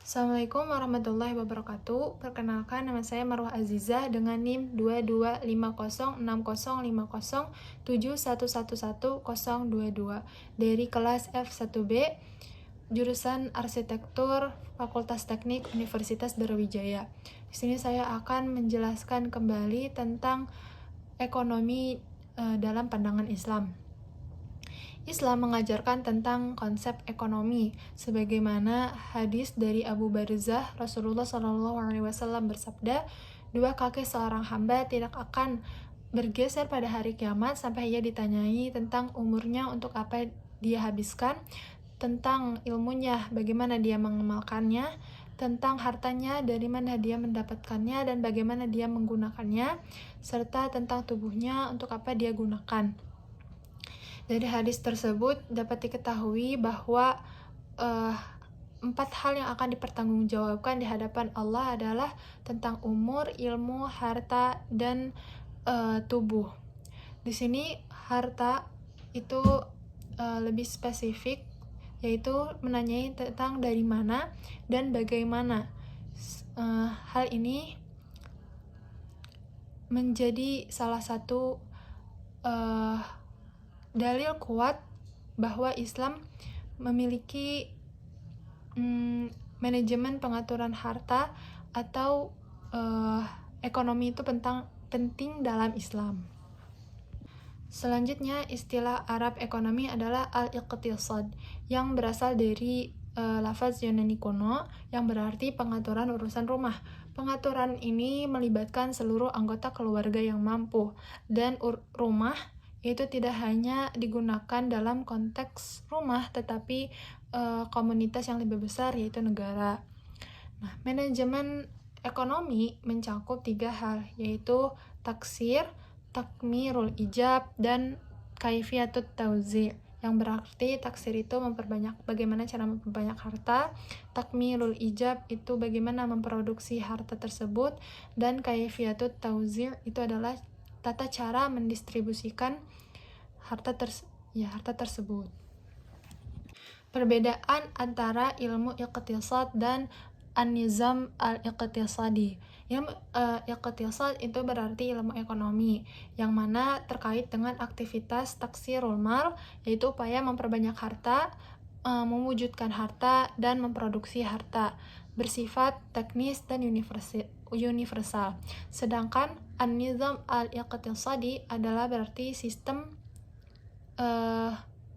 Assalamualaikum warahmatullahi wabarakatuh. Perkenalkan, nama saya Marwah Azizah dengan NIM 2250606071111022 dari kelas F1B, jurusan Arsitektur, Fakultas Teknik Universitas Brawijaya. Di sini saya akan menjelaskan kembali tentang ekonomi dalam pandangan Islam. Islam mengajarkan tentang konsep ekonomi, sebagaimana hadis dari Abu Barzah Rasulullah SAW bersabda, "Dua kaki seorang hamba tidak akan bergeser pada hari kiamat sampai ia ditanyai tentang umurnya untuk apa dia habiskan, tentang ilmunya, bagaimana dia mengamalkannya, tentang hartanya, dari mana dia mendapatkannya dan bagaimana dia menggunakannya, serta tentang tubuhnya, untuk apa dia gunakan." Dari hadis tersebut dapat diketahui bahwa 4 hal yang akan dipertanggungjawabkan di hadapan Allah adalah tentang umur, ilmu, harta, dan tubuh. Di sini harta itu lebih spesifik, yaitu menanyai tentang dari mana dan bagaimana. Hal ini menjadi salah satu dalil kuat bahwa Islam memiliki manajemen pengaturan harta atau ekonomi itu penting dalam Islam. Selanjutnya, istilah Arab ekonomi adalah al-iqtisad, yang berasal dari lafaz Yunani kuno yang berarti pengaturan urusan rumah. Pengaturan ini melibatkan seluruh anggota keluarga yang mampu, dan rumah itu tidak hanya digunakan dalam konteks rumah, tetapi komunitas yang lebih besar, yaitu negara. Nah, manajemen ekonomi mencakup 3 hal, yaitu taksir, takmirul ijab, dan kaifiyatut tauzi', yang berarti taksir itu bagaimana cara memperbanyak harta, takmirul ijab itu bagaimana memproduksi harta tersebut, dan kaifiyatut tauzi' itu adalah tata cara mendistribusikan harta tersebut. Perbedaan antara ilmu iqtisad dan an-nizam al-iqtisadi. Ilmu iqtisad itu berarti ilmu ekonomi, yang mana terkait dengan aktivitas taksirul mal, yaitu upaya memperbanyak harta, mewujudkan harta, dan memproduksi harta, bersifat teknis dan universal. Sedangkan an-nizam al-iqtisadi adalah berarti sistem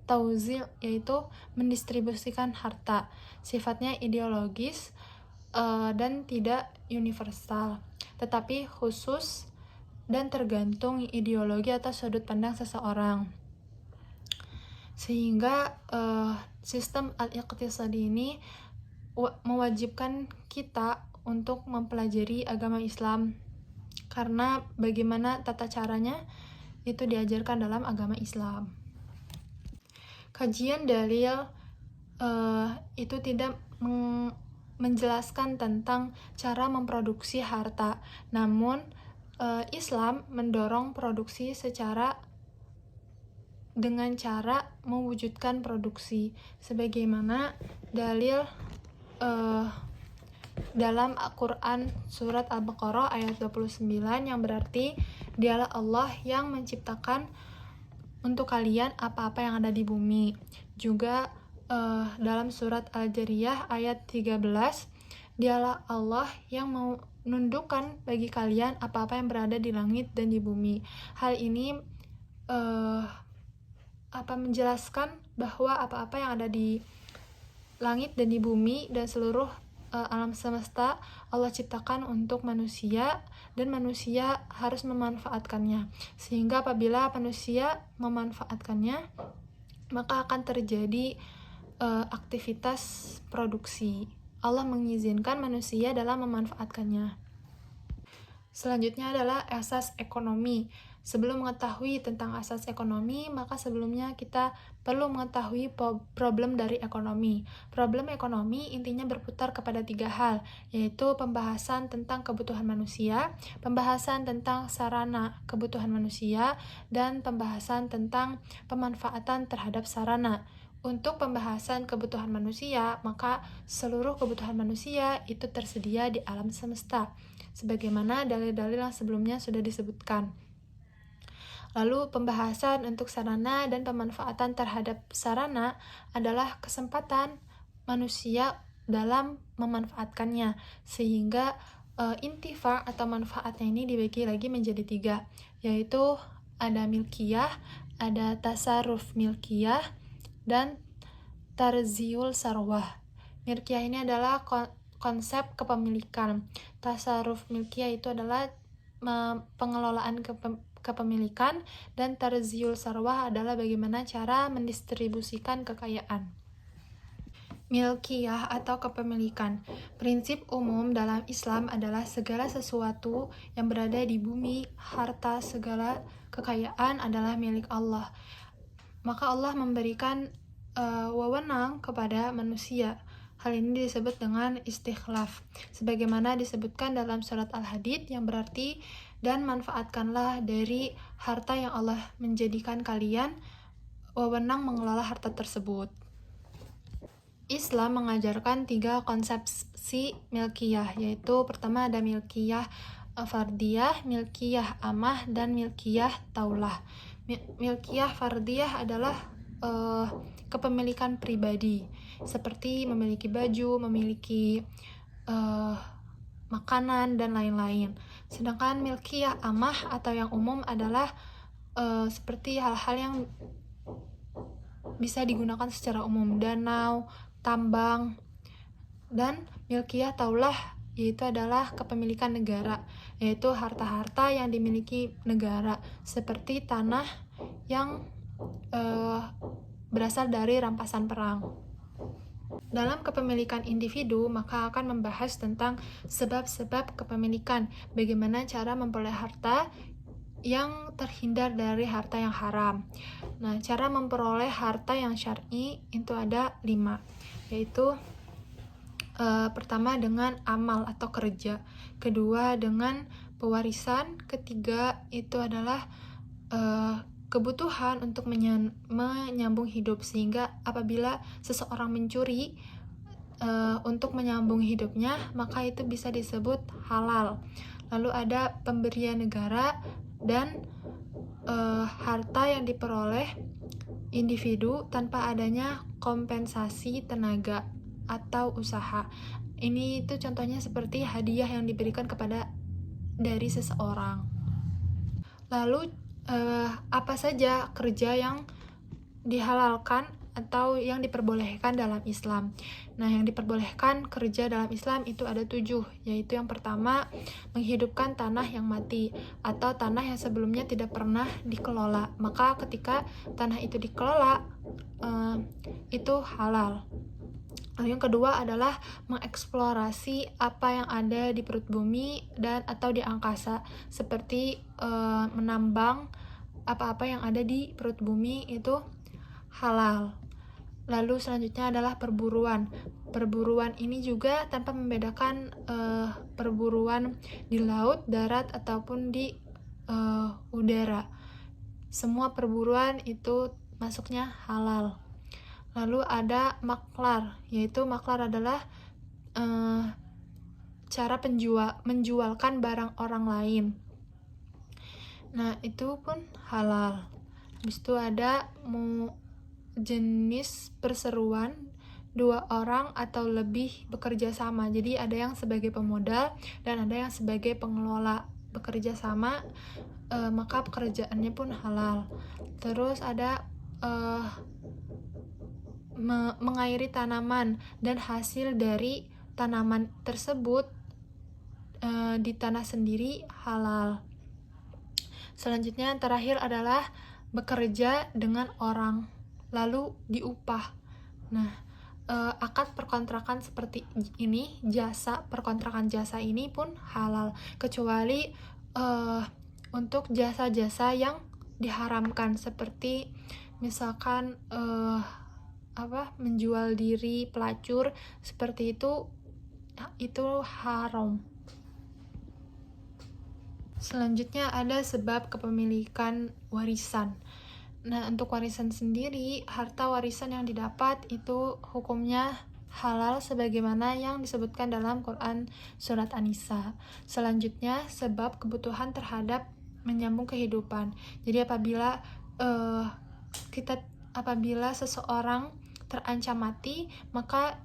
tauzi', yaitu mendistribusikan harta, sifatnya ideologis dan tidak universal, tetapi khusus dan tergantung ideologi atau sudut pandang seseorang. Sehingga sistem al-iqtisadi ini mewajibkan kita untuk mempelajari agama Islam, karena bagaimana tata caranya itu diajarkan dalam agama Islam. Kajian dalil itu tidak menjelaskan tentang cara memproduksi harta, namun Islam mendorong produksi dengan cara mewujudkan produksi, sebagaimana dalil dalam Al-Quran surat Al-Baqarah ayat 29, yang berarti dialah Allah yang menciptakan untuk kalian apa-apa yang ada di bumi. Juga dalam surat Al-Jariyah ayat 13, dialah Allah yang menundukkan bagi kalian apa-apa yang berada di langit dan di bumi. Hal ini menjelaskan bahwa apa-apa yang ada di langit dan di bumi dan seluruh alam semesta Allah ciptakan untuk manusia, dan manusia harus memanfaatkannya. Sehingga apabila manusia memanfaatkannya, maka akan terjadi aktivitas produksi. Allah mengizinkan manusia dalam memanfaatkannya. Selanjutnya adalah asas ekonomi. Sebelum mengetahui tentang asas ekonomi, maka sebelumnya kita perlu mengetahui problem dari ekonomi. Problem ekonomi intinya berputar kepada 3 hal, yaitu pembahasan tentang kebutuhan manusia, pembahasan tentang sarana kebutuhan manusia, dan pembahasan tentang pemanfaatan terhadap sarana. Untuk pembahasan kebutuhan manusia, maka seluruh kebutuhan manusia itu tersedia di alam semesta, sebagaimana dalil-dalil yang sebelumnya sudah disebutkan. Lalu pembahasan untuk sarana dan pemanfaatan terhadap sarana adalah kesempatan manusia dalam memanfaatkannya, sehingga intifa atau manfaatnya ini dibagi lagi menjadi 3, yaitu ada milkiyah, ada tasarruf milkiyah, dan tarziul sarwah. Milkiyah ini adalah konsep kepemilikan. Tasarruf milkiyah itu adalah pengelolaan kepemilikan, dan tarziul sarwah adalah bagaimana cara mendistribusikan kekayaan. Milkiyah atau kepemilikan. Prinsip umum dalam Islam adalah segala sesuatu yang berada di bumi, harta, segala kekayaan adalah milik Allah. Maka Allah memberikan wewenang kepada manusia. Hal ini disebut dengan istikhlaf, sebagaimana disebutkan dalam surat Al-Hadid, yang berarti, dan manfaatkanlah dari harta yang Allah menjadikan kalian wewenang mengelola harta tersebut. Islam mengajarkan 3 konsepsi milkiyah, yaitu pertama ada milkiyah fardiyah, milkiyah amah, dan milkiyah taulah. Milkiyah fardiyah adalah kepemilikan pribadi, seperti memiliki baju, memiliki makanan, dan lain-lain. Sedangkan milkiyah amah atau yang umum adalah seperti hal-hal yang bisa digunakan secara umum, danau, tambang. Dan milkiyah taulah yaitu adalah kepemilikan negara, yaitu harta-harta yang dimiliki negara, seperti tanah yang berasal dari rampasan perang. Dalam kepemilikan individu, maka akan membahas tentang sebab-sebab kepemilikan, bagaimana cara memperoleh harta yang terhindar dari harta yang haram. Nah, cara memperoleh harta yang syar'i itu ada 5, yaitu pertama dengan amal atau kerja, kedua dengan pewarisan, ketiga itu adalah kebutuhan untuk menyambung hidup, sehingga apabila seseorang mencuri untuk menyambung hidupnya, maka itu bisa disebut halal. Lalu ada pemberian negara dan harta yang diperoleh individu tanpa adanya kompensasi tenaga atau usaha. Ini itu contohnya seperti hadiah yang diberikan kepada dari seseorang. Lalu apa saja kerja yang dihalalkan atau yang diperbolehkan dalam Islam? Nah, yang diperbolehkan kerja dalam Islam itu ada 7, yaitu yang pertama, menghidupkan tanah yang mati atau tanah yang sebelumnya tidak pernah dikelola. Maka ketika tanah itu dikelola, itu halal. Lalu yang kedua adalah mengeksplorasi apa yang ada di perut bumi dan atau di angkasa, seperti menambang apa-apa yang ada di perut bumi, itu halal. Lalu selanjutnya adalah perburuan. Perburuan ini juga tanpa membedakan perburuan di laut, darat, ataupun di udara. Semua perburuan itu masuknya halal. Lalu ada maklar, yaitu maklar adalah cara menjualkan barang orang lain. Nah, itu pun halal. Habis itu ada jenis perseruan, 2 orang atau lebih bekerja sama. Jadi ada yang sebagai pemodal dan ada yang sebagai pengelola bekerja sama, maka pekerjaannya pun halal. Terus ada mengairi tanaman dan hasil dari tanaman tersebut di tanah sendiri halal. Selanjutnya terakhir adalah bekerja dengan orang lalu diupah. Nah, akad perkontrakan seperti ini, perkontrakan jasa ini pun halal, kecuali untuk jasa-jasa yang diharamkan, seperti misalkan menjual diri, pelacur, seperti itu haram. Selanjutnya ada sebab kepemilikan warisan. Nah, untuk warisan sendiri, harta warisan yang didapat itu hukumnya halal sebagaimana yang disebutkan dalam Quran surat An-Nisa. Selanjutnya, sebab kebutuhan terhadap menyambung kehidupan. Jadi apabila seseorang terancam mati, maka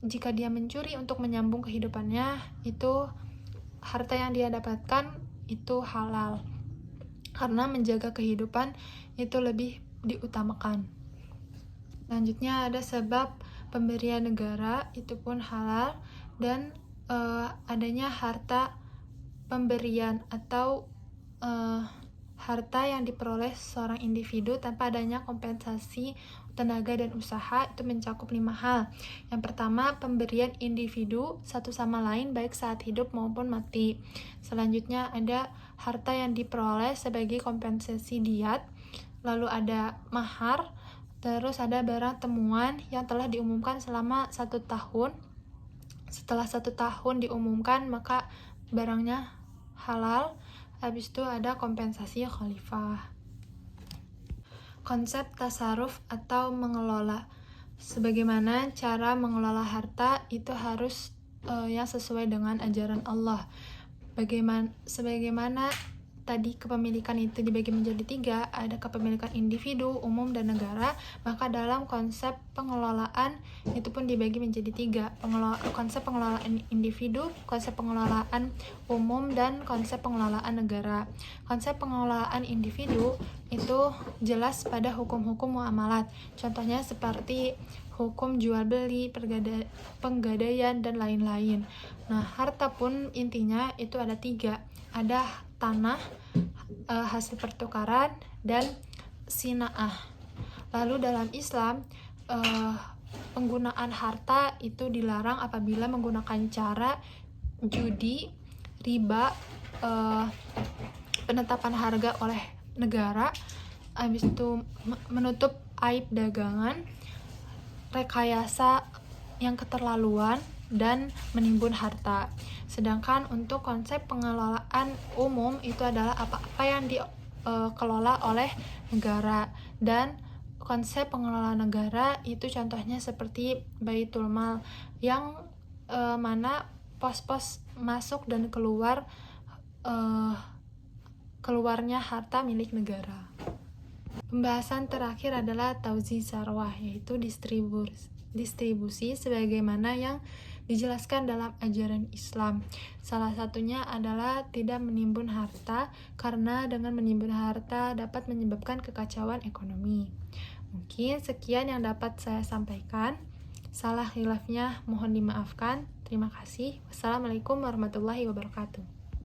jika dia mencuri untuk menyambung kehidupannya, itu harta yang dia dapatkan itu halal. Karena menjaga kehidupan itu lebih diutamakan. Selanjutnya ada sebab pemberian negara, itu pun halal, dan adanya harta pemberian atau harta yang diperoleh seorang individu tanpa adanya kompensasi tenaga dan usaha, itu mencakup 5 hal. Yang pertama, pemberian individu satu sama lain baik saat hidup maupun mati. Selanjutnya ada harta yang diperoleh sebagai kompensasi diat, lalu ada mahar, terus ada barang temuan yang telah diumumkan selama 1 tahun. Setelah 1 tahun diumumkan, maka barangnya halal. Habis itu ada kompensasi khalifah. Konsep tasarruf atau mengelola. Sebagaimana cara mengelola harta itu harus yang sesuai dengan ajaran Allah. Sebagaimana tadi kepemilikan itu dibagi menjadi 3, ada kepemilikan individu, umum, dan negara, maka dalam konsep pengelolaan itu pun dibagi menjadi 3, konsep pengelolaan individu, konsep pengelolaan umum, dan konsep pengelolaan negara. Konsep pengelolaan individu itu jelas pada hukum-hukum muamalat, contohnya seperti hukum jual beli, penggadaian, dan lain-lain. Nah, harta pun intinya itu ada 3, ada tanah, hasil pertukaran, dan sinaah. Lalu dalam Islam, penggunaan harta itu dilarang apabila menggunakan cara judi, riba, penetapan harga oleh negara, habis itu menutup aib dagangan, rekayasa yang keterlaluan, dan menimbun harta. Sedangkan untuk konsep pengelolaan umum itu adalah apa-apa yang dikelola oleh negara, dan konsep pengelolaan negara itu contohnya seperti Baitul Mal, yang mana pos-pos masuk dan keluarnya harta milik negara. Pembahasan terakhir adalah tauzi sarwah, yaitu distribusi sebagaimana yang dijelaskan dalam ajaran Islam. Salah satunya adalah tidak menimbun harta, karena dengan menimbun harta dapat menyebabkan kekacauan ekonomi. Mungkin sekian yang dapat saya sampaikan. Salah khilafnya mohon dimaafkan. Terima kasih. Wassalamualaikum warahmatullahi wabarakatuh.